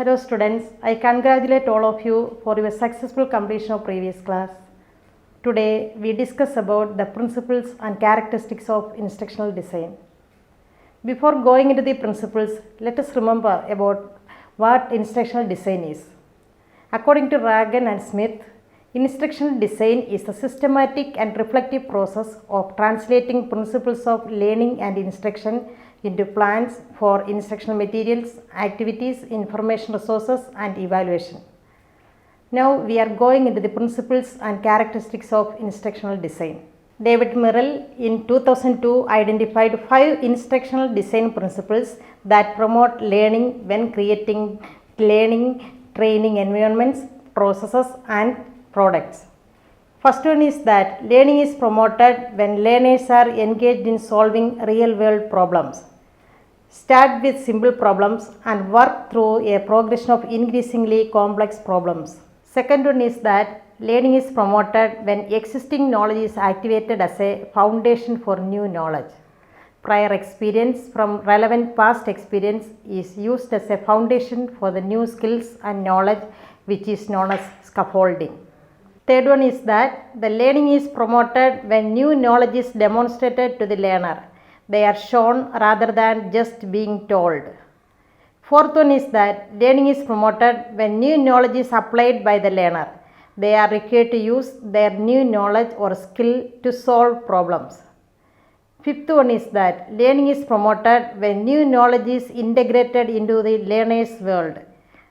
Hello students, I congratulate all of you for your successful completion of previous class. Today we discuss about the principles and characteristics of instructional design. Before going into the principles, let us remember about what instructional design is. According to Ragan and Smith, instructional design is a systematic and reflective process of translating principles of learning and instruction into plans for instructional materials, activities, information resources and evaluation. Now we are going into the principles and characteristics of instructional design. David Merrill in 2002 identified 5 instructional design principles that promote learning when creating learning, training environments, processes and products. First one is that learning is promoted when learners are engaged in solving real world problems. Start with simple problems and work through a progression of increasingly complex problems. Second one is that learning is promoted when existing knowledge is activated as a foundation for new knowledge. Prior experience from relevant past experience is used as a foundation for the new skills and knowledge, which is known as scaffolding. Third one is that the learning is promoted when new knowledge is demonstrated to the learner. They are shown rather than just being told. Fourth one is that learning is promoted when new knowledge is applied by the learner. They are required to use their new knowledge or skill to solve problems. Fifth one is that learning is promoted when new knowledge is integrated into the learner's world.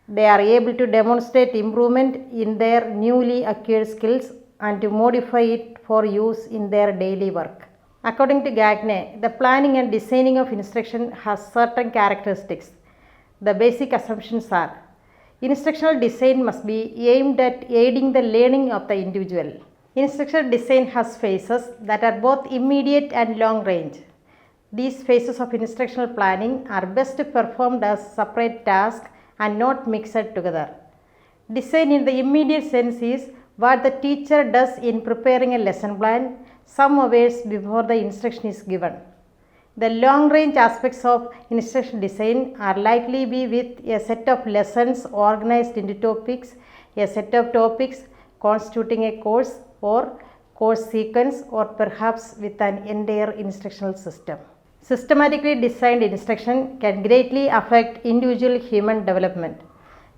They are able to demonstrate improvement in their newly acquired skills and to modify it for use in their daily work. According to Gagne, the planning and designing of instruction has certain characteristics. The basic assumptions are: instructional design must be aimed at aiding the learning of the individual. Instructional design has phases that are both immediate and long range. These phases of instructional planning are best performed as separate tasks and not mixed together. Design in the immediate sense is what the teacher does in preparing a lesson plan some hours before the instruction is given. The long range aspects of instruction design are likely be with a set of lessons organized into topics, a set of topics constituting a course or course sequence, or perhaps with an entire instructional system. Systematically designed instruction can greatly affect individual human development.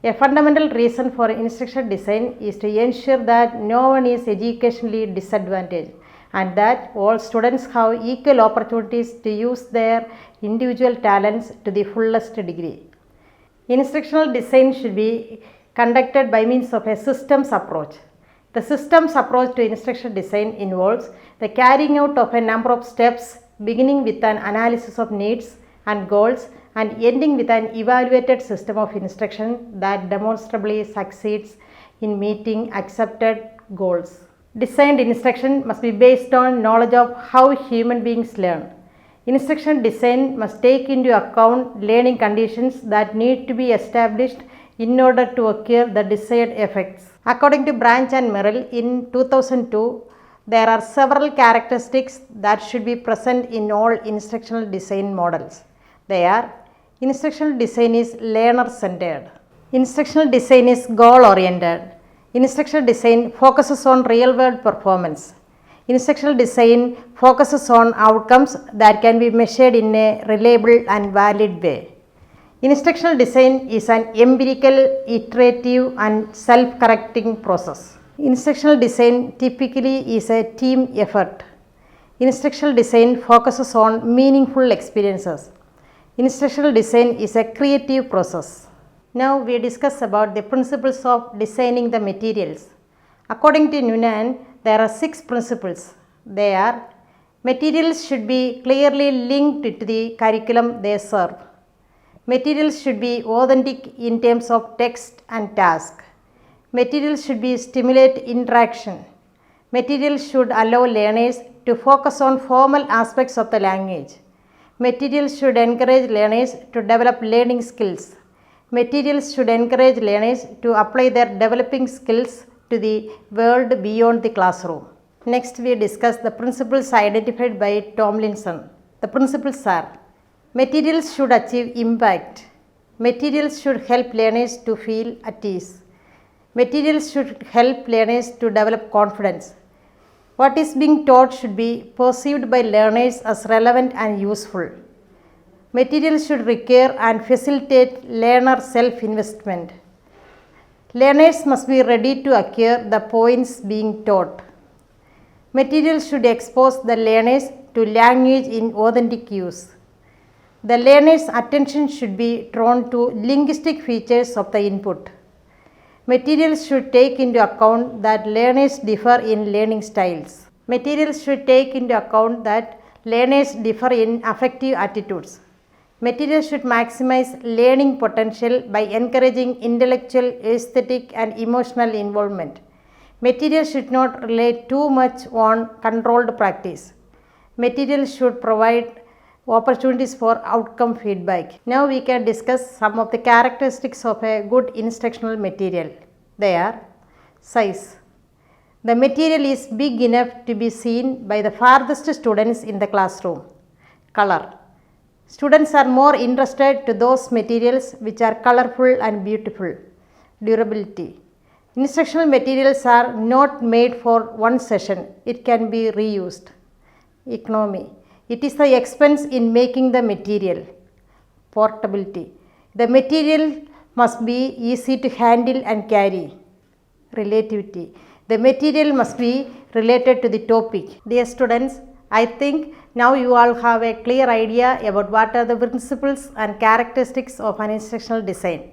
A fundamental reason for instructional design is to ensure that no one is educationally disadvantaged and that all students have equal opportunities to use their individual talents to the fullest degree. Instructional design should be conducted by means of a systems approach. The systems approach to instructional design involves the carrying out of a number of steps, beginning with an analysis of needs and goals and ending with an evaluated system of instruction that demonstrably succeeds in meeting accepted goals. Designed instruction must be based on knowledge of how human beings learn. Instruction design must take into account learning conditions that need to be established in order to occur the desired effects. According to Branch and Merrill in 2002, there are several characteristics that should be present in all instructional design models. They are: instructional design is learner-centered. Instructional design is goal-oriented. Instructional design focuses on real-world performance. Instructional design focuses on outcomes that can be measured in a reliable and valid way. Instructional design is an empirical, iterative and self-correcting process. Instructional design typically is a team effort. Instructional design focuses on meaningful experiences. Instructional design is a creative process. Now we discuss about the principles of designing the materials. According to Noonan, there are 6 principles. They are: materials should be clearly linked to the curriculum they serve. Materials should be authentic in terms of text and task. Materials should be stimulate interaction. Materials should allow learners to focus on formal aspects of the language. Materials should encourage learners to develop learning skills. Materials should encourage learners to apply their developing skills to the world beyond the classroom. Next, we discuss the principles identified by Tomlinson. The principles are: materials should achieve impact. Materials should help learners to feel at ease. Materials should help learners to develop confidence. What is being taught should be perceived by learners as relevant and useful. Materials should require and facilitate learner self-investment. Learners must be ready to acquire the points being taught. Materials should expose the learners to language in authentic use. The learner's attention should be drawn to linguistic features of the input. Materials should take into account that learners differ in learning styles. Materials should take into account that learners differ in affective attitudes. Materials should maximize learning potential by encouraging intellectual, aesthetic, and emotional involvement. Materials should not rely too much on controlled practice. Materials should provide opportunities for outcome feedback. Now we can discuss some of the characteristics of a good instructional material. They are: size. The material is big enough to be seen by the farthest students in the classroom. Color. Students are more interested to those materials which are colorful and beautiful. Durability. Instructional materials are not made for one session. It can be reused. Economy. It is the expense in making the material. Portability. The material must be easy to handle and carry. Relativity. The material must be related to the topic. Dear students, I think now you all have a clear idea about what are the principles and characteristics of an instructional design.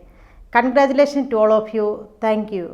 Congratulations to all of you. Thank you.